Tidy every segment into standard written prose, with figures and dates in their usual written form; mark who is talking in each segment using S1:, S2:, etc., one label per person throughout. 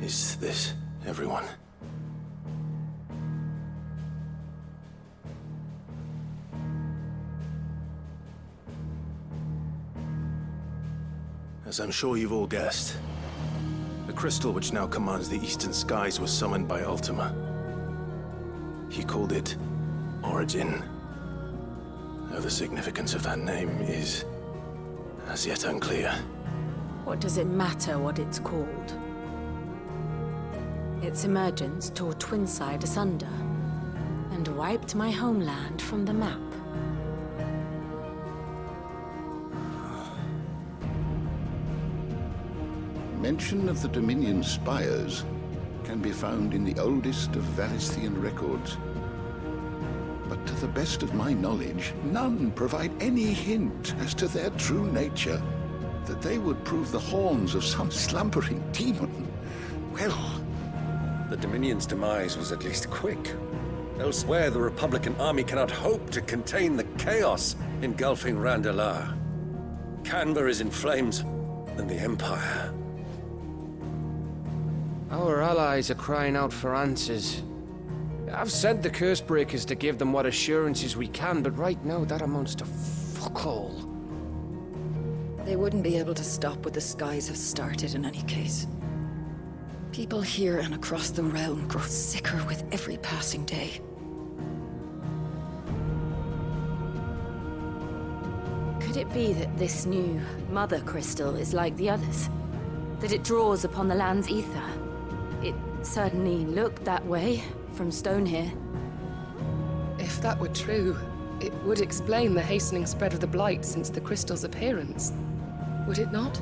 S1: Is this everyone? As I'm sure you've all guessed, the crystal which now commands the eastern skies was summoned by Ultima. He called it Origin. Though the significance of that name is as yet unclear.
S2: What does it matter what it's called? Its emergence tore Twinside asunder and wiped my homeland from the map.
S3: Mention of the Dominion spires can be found in the oldest of Valisthian records. But to the best of my knowledge, none provide any hint as to their true nature. That they would prove the horns of some slumbering demon. Well...
S4: The Dominion's demise was at least quick. Elsewhere, the Republican army cannot hope to contain the chaos engulfing Randalar. Canberra is in flames, and the Empire.
S5: Our allies are crying out for answers. I've sent the Cursebreakers to give them what assurances we can, but right now that amounts to fuck all.
S6: They wouldn't be able to stop what the skies have started in any case. People here and across the realm grow sicker with every passing day.
S2: Could it be that this new Mother Crystal is like the others? That it draws upon the land's ether? It certainly looked that way from stone here.
S7: If that were true, it would explain the hastening spread of the Blight since the crystal's appearance. Would it not?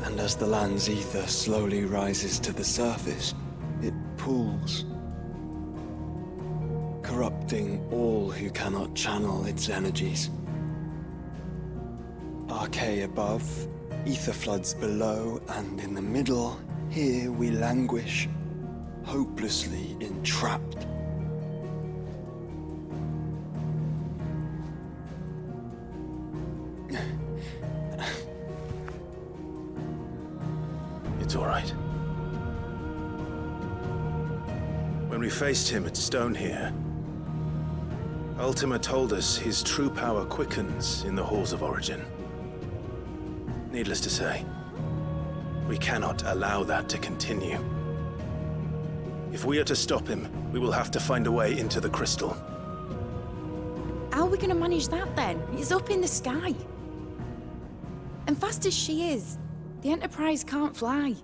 S8: And as the land's ether slowly rises to the surface, it pools, corrupting all who cannot channel its energies. Archay above, ether floods below, and in the middle, here we languish, hopelessly entrapped.
S1: It's all right. When we faced him at Stone here, Ultima told us his true power quickens in the halls of Origin. Needless to say, we cannot allow that to continue. If we are to stop him, we will have to find a way into the crystal.
S2: How are we going to manage that then? It's up in the sky. And fast as she is, the Enterprise can't fly.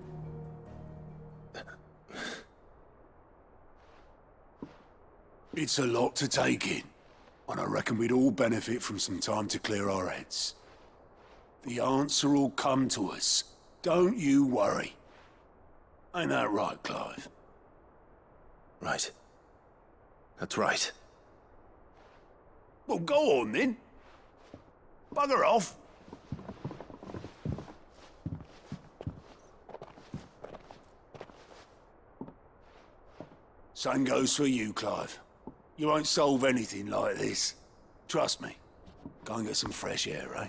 S9: It's a lot to take in, and I reckon we'd all benefit from some time to clear our heads. The answer will come to us. Don't you worry. Ain't that right, Clive?
S1: Right. That's right.
S9: Well, go on then. Bugger off. Same goes for you, Clive. You won't solve anything like this. Trust me. Go and get some fresh air, eh?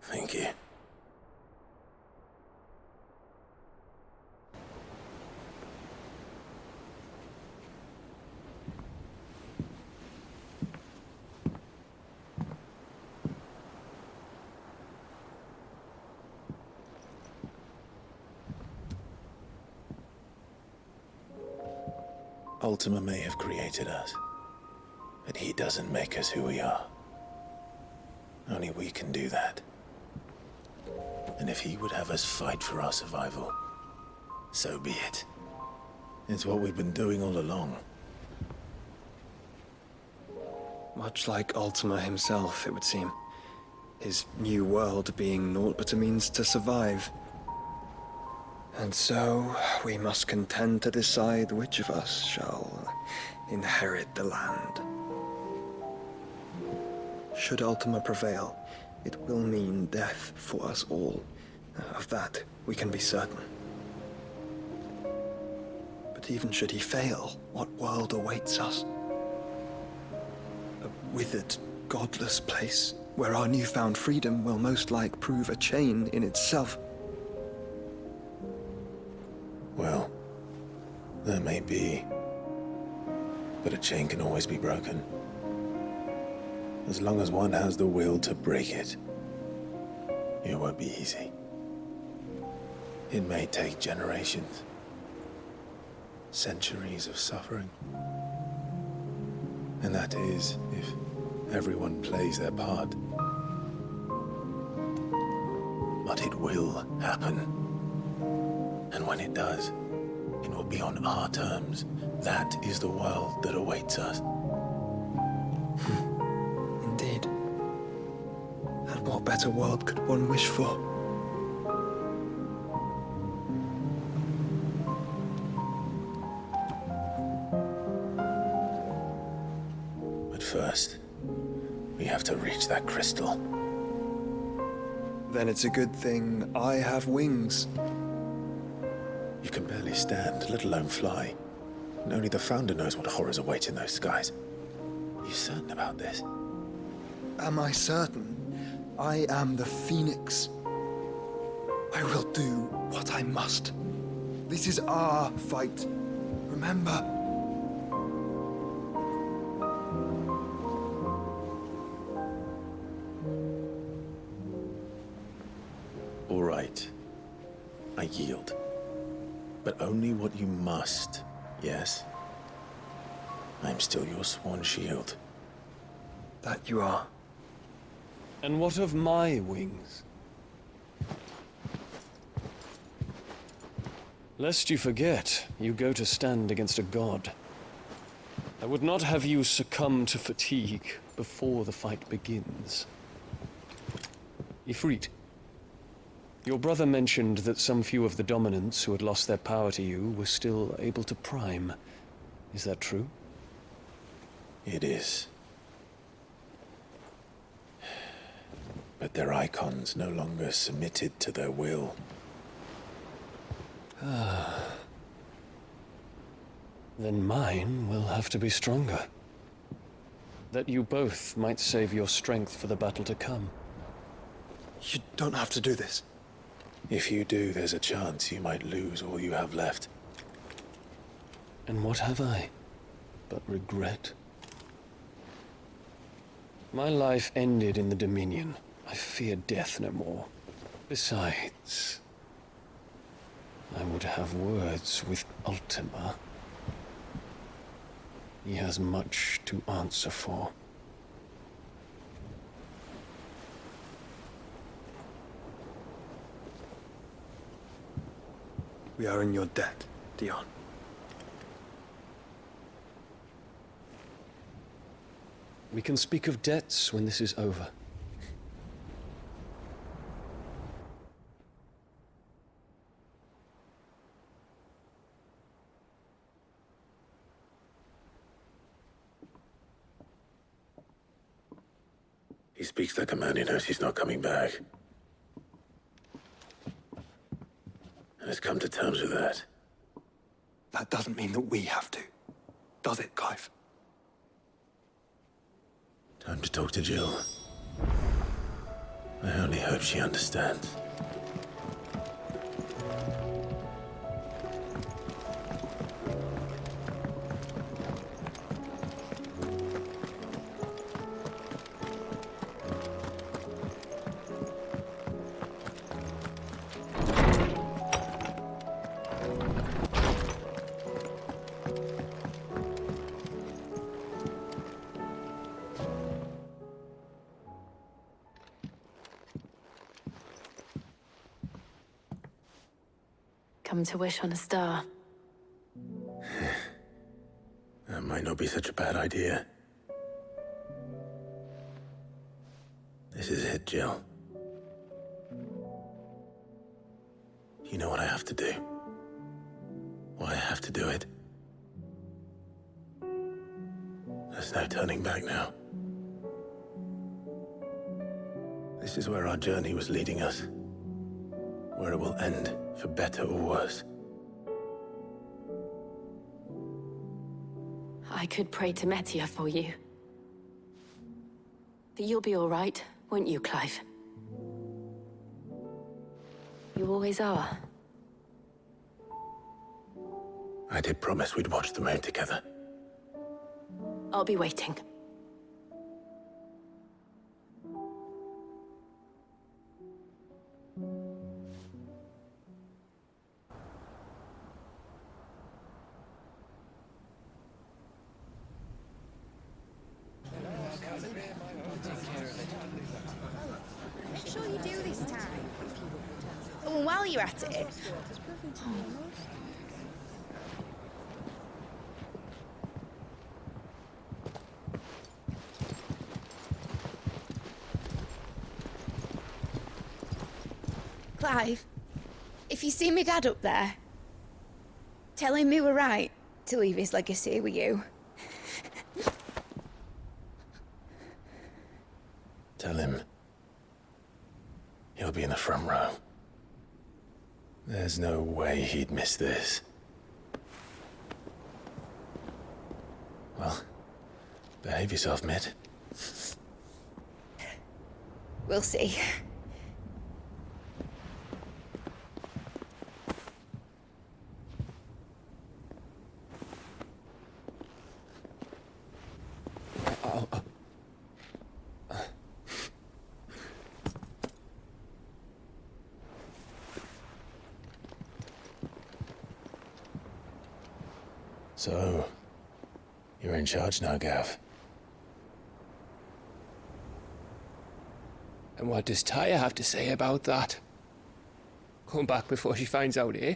S1: Thank you. Ultima may have created us, but he doesn't make us who we are. Only we can do that. And if he would have us fight for our survival, so be it. It's what we've been doing all along.
S8: Much like Ultima himself, it would seem. His new world being naught but a means to survive. And so, we must contend to decide which of us shall inherit the land. Should Ultima prevail, it will mean death for us all. Of that, we can be certain. But even should he fail, what world awaits us? A withered, godless place where our newfound freedom will most like prove a chain in itself.
S1: Well, that may be. But a chain can always be broken. As long as one has the will to break it. It won't be easy. It may take generations. Centuries of suffering. And that is if everyone plays their part. But it will happen. And when it does, it will be on our terms. That is the world that awaits us.
S8: Indeed. And what better world could one wish for?
S1: But first, we have to reach that crystal.
S8: Then it's a good thing I have wings.
S1: You can barely stand, let alone fly. And only the Founder knows what horrors await in those skies. Are you certain about this?
S8: Am I certain? I am the Phoenix. I will do what I must. This is our fight. Remember?
S1: All right. I yield. But only what you must, yes? I'm still your sworn shield.
S8: That you are.
S10: And what of my wings? Lest you forget, you go to stand against a god. I would not have you succumb to fatigue before the fight begins. Ifrit, your brother mentioned that some few of the dominants who had lost their power to you were still able to prime. Is that true?
S1: It is. But their icons no longer submitted to their will.
S10: Then mine will have to be stronger. That you both might save your strength for the battle to come.
S8: You don't have to do this.
S1: If you do, there's a chance you might lose all you have left.
S10: And what have I but regret? My life ended in the Dominion. I fear death no more. Besides, I would have words with Ultima. He has much to answer for.
S8: We are in your debt, Dion.
S10: We can speak of debts when this is over.
S1: He speaks like a man who knows he's not coming back. And has come to terms with that.
S8: That doesn't mean that we have to, does it, Clive?
S1: Time to talk to Jill. I only hope she understands.
S2: Come to wish on a star.
S1: That might not be such a bad idea. This is it, Jill. You know what I have to do. Why I have to do it. There's no turning back now. This is where our journey was leading us. Where it will end, for better or worse.
S2: I could pray to Metia for you. But you'll be all right. weren't you, Clive? You always are.
S1: I did promise we'd watch the moon together.
S2: I'll be waiting.
S11: Make sure you do this time. Oh, and while you're at it... Clive, if you see me dad up there, tell him we were right to leave his legacy with you.
S1: Tell him he'll be in the front row. There's no way he'd miss this. Well, behave yourself, Mid.
S11: We'll see.
S1: So, you're in charge now, Gav.
S5: And what does Tyre have to say about that? Come back before she finds out, eh?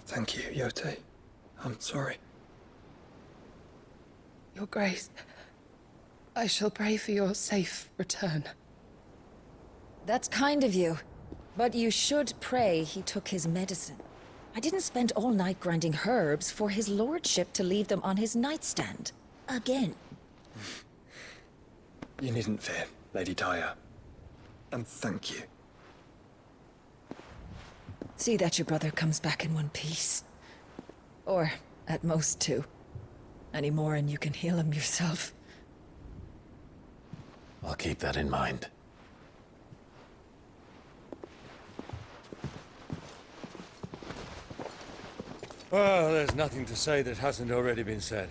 S8: Thank you, Yote. I'm sorry.
S7: Your Grace, I shall pray for your safe return.
S6: That's kind of you. But you should pray he took his medicine. I didn't spend all night grinding herbs for his lordship to leave them on his nightstand. Again.
S8: You needn't fear, Lady Tyre. And thank you.
S6: See that your brother comes back in one piece. Or, at most, two. Any more and you can heal him yourself.
S1: I'll keep that in mind.
S4: Well, there's nothing to say that hasn't already been said.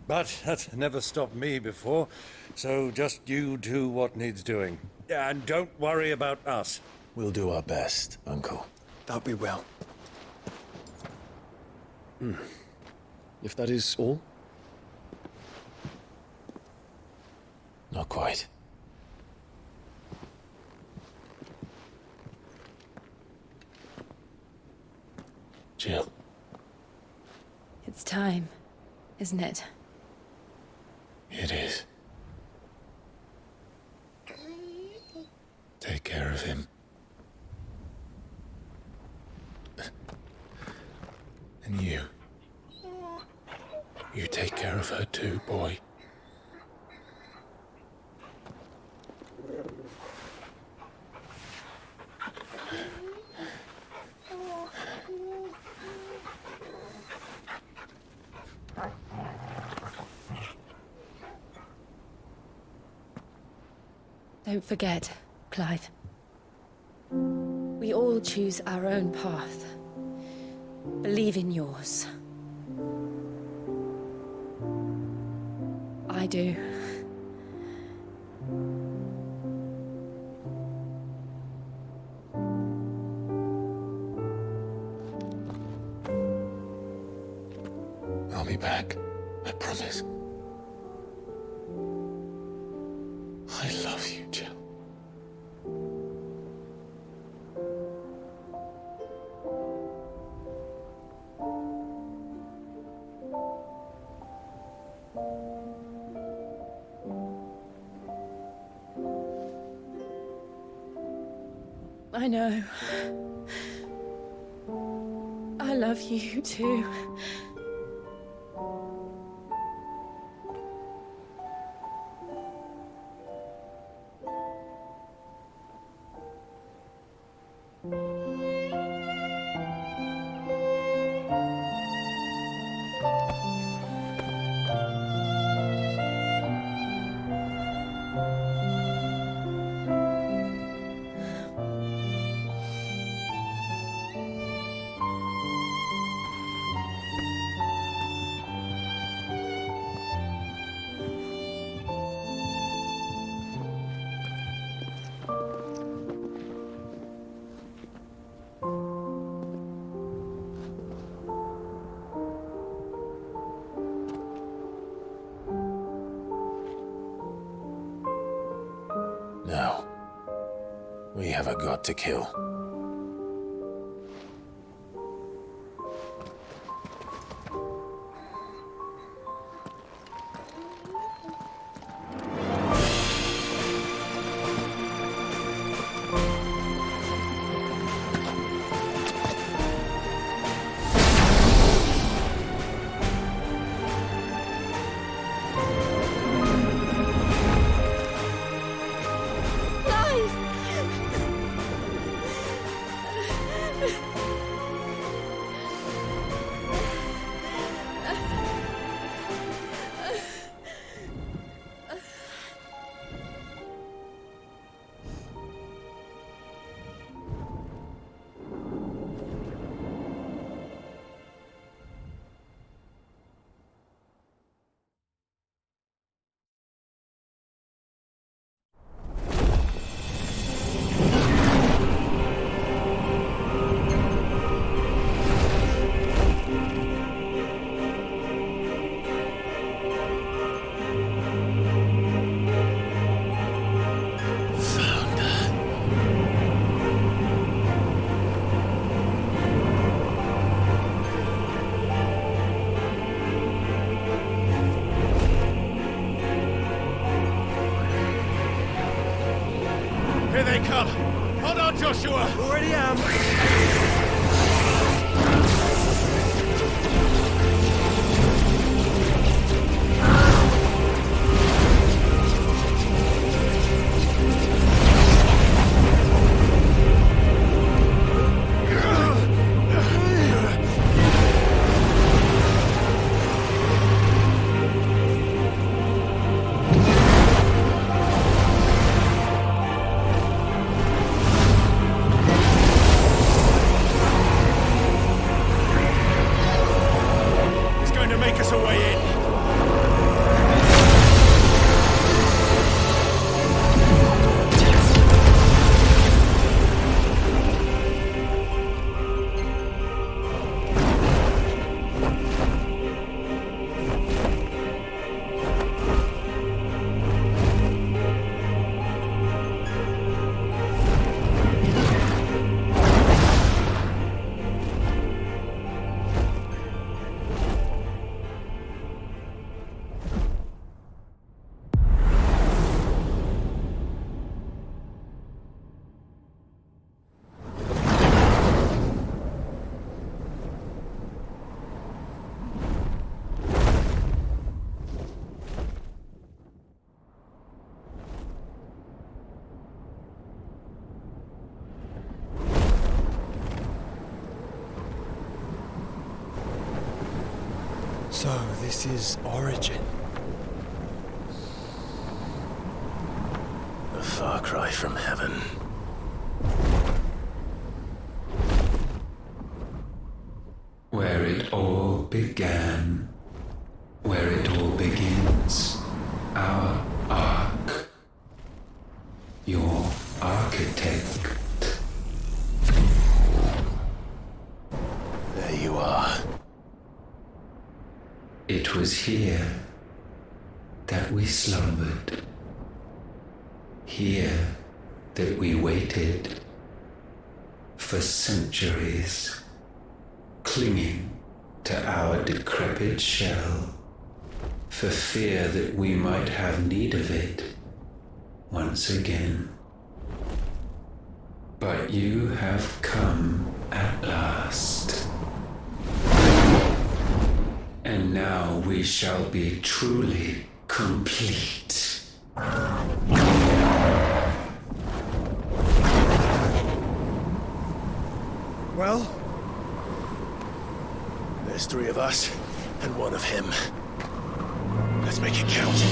S4: But that's never stopped me before, so just you do what needs doing. And don't worry about us.
S1: We'll do our best, Uncle.
S8: That we will.
S10: If that is all?
S1: Not quite. Jill.
S2: It's time, isn't it?
S1: It is. Take care of him. And you. You take care of her too, boy.
S2: Don't forget, Clive. We all choose our own path. Believe in yours. I do.
S1: I'll be back. I promise. I love you, Jill.
S2: I know. I love you too.
S1: Now, we have a god to kill.
S12: Here they come! Hold on, Joshua!
S5: Already am!
S10: So, this is Origin.
S1: A far cry from heaven.
S13: Where it all began, where it all begins, our ark, your architect.
S1: There you are.
S13: It was here that we slumbered, here that we waited for centuries, clinging to our decrepit shell, for fear that we might have need of it once again. But you have come at last. And now we shall be truly complete.
S1: Well, there's 3 of us and 1 of him. Let's make it count.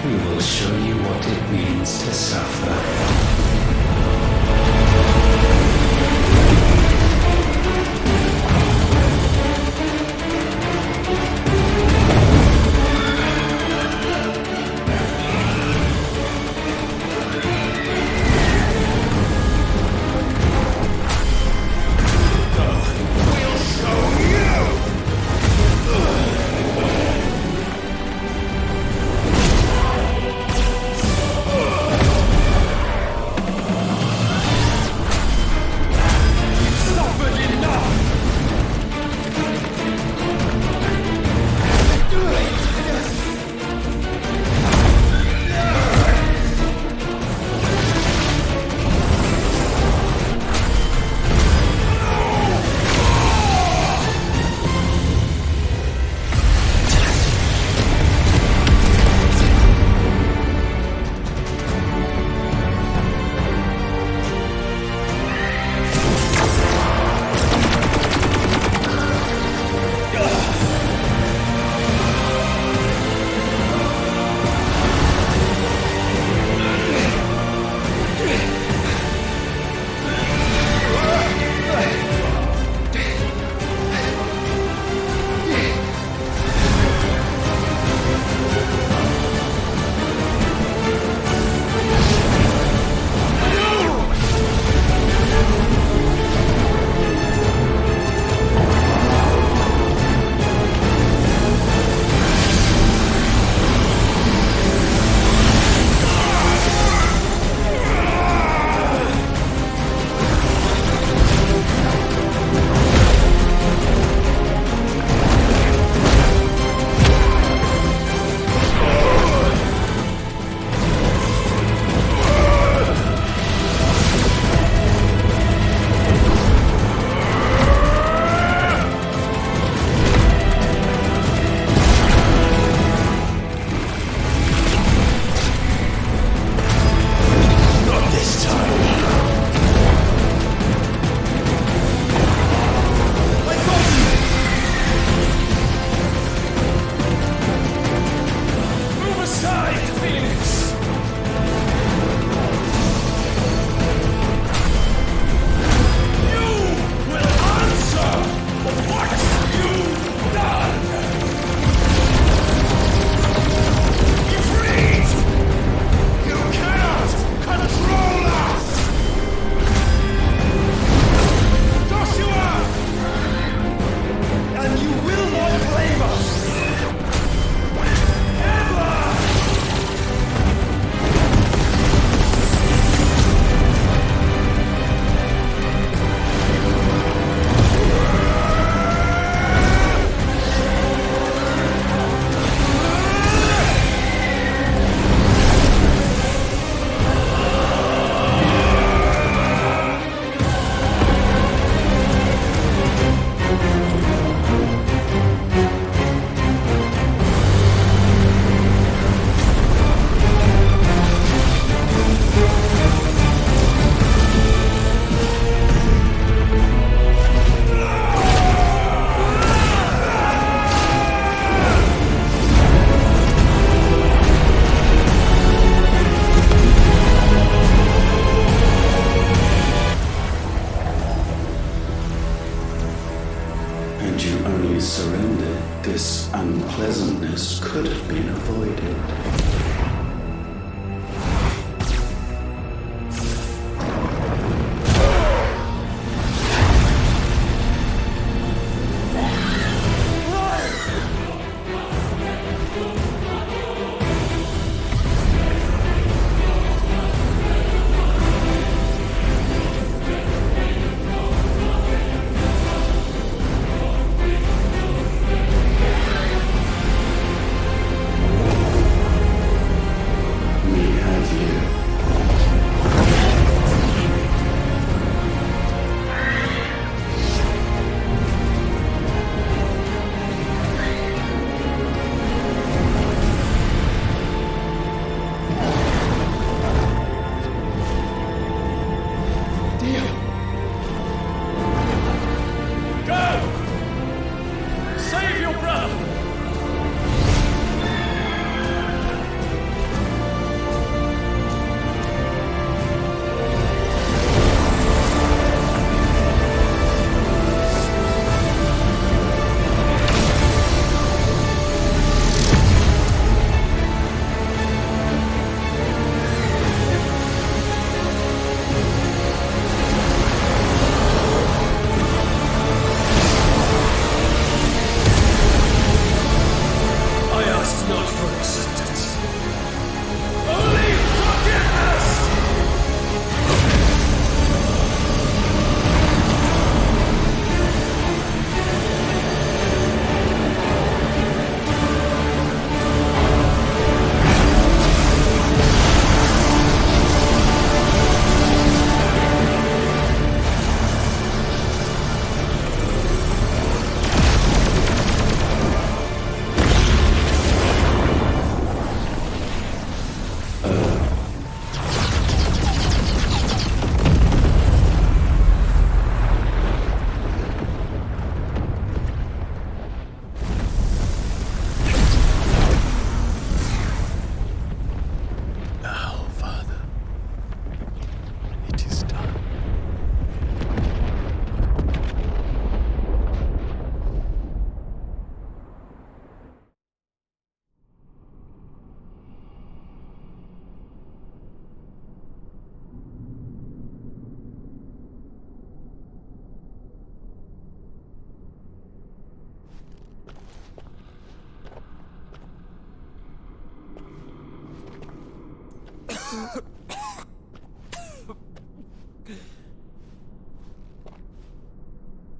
S13: We will show you what it means to suffer.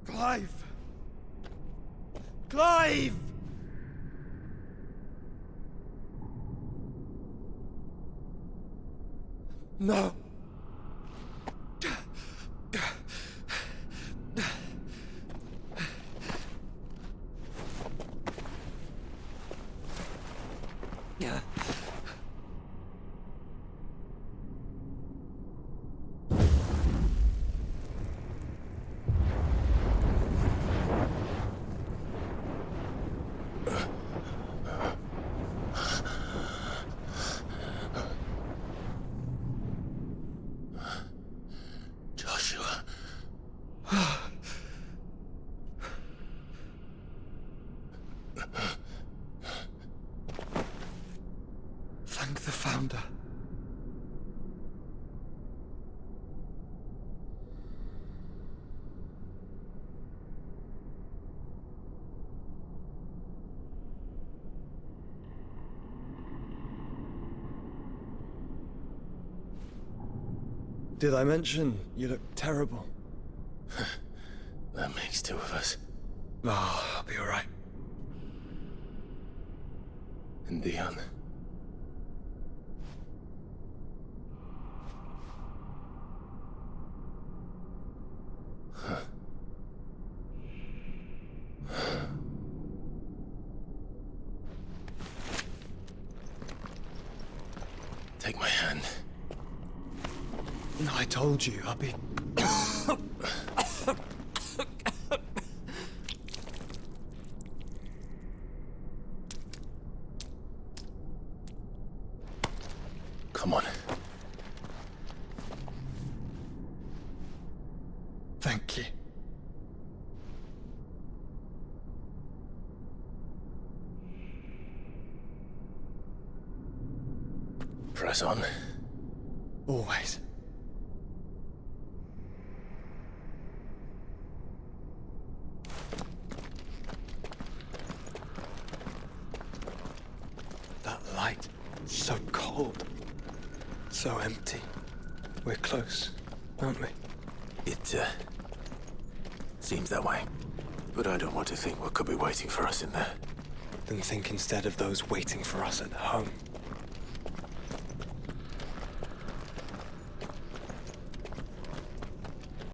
S8: Clive! Clive! No.
S1: Joshua.
S8: Thank the Founder. Did I mention you look terrible?
S1: That makes two of us.
S8: Oh, I'll be alright.
S1: And Dion. Take my hand.
S8: I told you, I'll be...
S1: Come on.
S8: Thank you.
S1: Press on.
S8: Always. That light, so cold, so empty. We're close, aren't we?
S1: It, seems that way. But I don't want to think what could be waiting for us in there.
S8: Then think instead of those waiting for us at home.